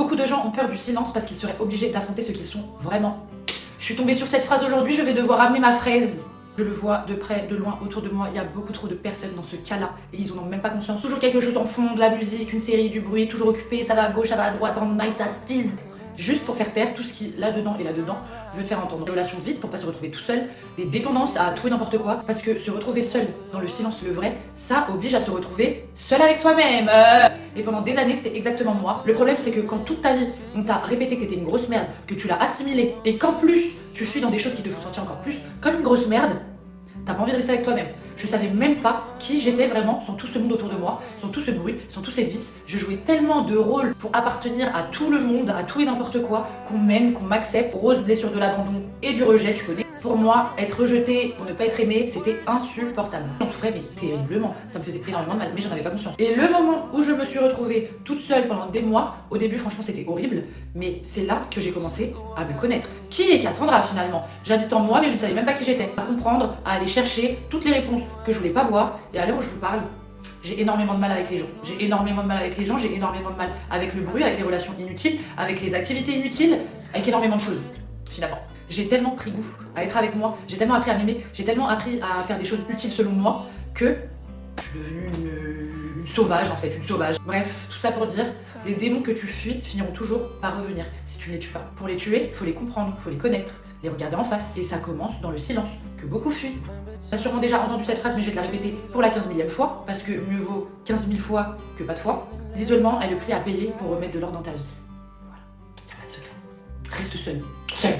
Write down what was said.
Beaucoup de gens ont peur du silence parce qu'ils seraient obligés d'affronter ce qu'ils sont vraiment. Je suis tombée sur cette phrase aujourd'hui, je vais devoir amener ma fraise. Je le vois de près, de loin, autour de moi, il y a beaucoup trop de personnes dans ce cas-là et ils en ont même pas conscience. Toujours quelque chose en fond, de la musique, une série, du bruit, toujours occupé, ça va à gauche, ça va à droite, en night, ça tease. Juste pour faire taire tout ce qui, là-dedans et là-dedans, veut te faire entendre. Des relations vides pour pas se retrouver tout seul, des dépendances à tout et n'importe quoi, parce que se retrouver seul dans le silence le vrai, ça oblige à se retrouver seul avec soi-même. Et pendant des années, c'était exactement moi. Le problème, c'est que quand toute ta vie, on t'a répété que t'étais une grosse merde, que tu l'as assimilé, et qu'en plus, tu suis dans des choses qui te font sentir encore plus comme une grosse merde, t'as pas envie de rester avec toi-même. Je savais même pas qui j'étais vraiment sans tout ce monde autour de moi, sans tout ce bruit, sans tous ces vices. Je jouais tellement de rôles pour appartenir à tout le monde, à tout et n'importe quoi, qu'on m'aime, qu'on m'accepte. Grosse blessure de l'abandon et du rejet, tu connais. Pour moi, être rejeté pour ne pas être aimé, c'était insupportable. J'en souffrais mais terriblement, ça me faisait énormément de mal, mais j'en avais pas conscience. Et le moment où je me suis retrouvée toute seule pendant des mois, au début franchement c'était horrible, mais c'est là que j'ai commencé à me connaître. Qui est Cassandra finalement? J'habite en moi mais je ne savais même pas qui j'étais. À comprendre, à aller chercher toutes les réponses que je voulais pas voir, et à l'heure où je vous parle, j'ai énormément de mal avec les gens. J'ai énormément de mal avec les gens, j'ai énormément de mal avec le bruit, avec les relations inutiles, avec les activités inutiles, avec énormément de choses, finalement. J'ai tellement pris goût à être avec moi, j'ai tellement appris à m'aimer, j'ai tellement appris à faire des choses utiles selon moi, que je suis devenue une sauvage en fait, une sauvage. Bref, tout ça pour dire, les démons que tu fuis finiront toujours par revenir, si tu ne les tues pas. Pour les tuer, il faut les comprendre, il faut les connaître, les regarder en face. Et ça commence dans le silence, que beaucoup fuient. Tu as sûrement déjà entendu cette phrase, mais je vais te la répéter pour la 15 000e fois, parce que mieux vaut 15 000 fois que pas de fois. L'isolement est le prix à payer pour remettre de l'ordre dans ta vie. Voilà, y a pas de secret. Reste seul. Seul.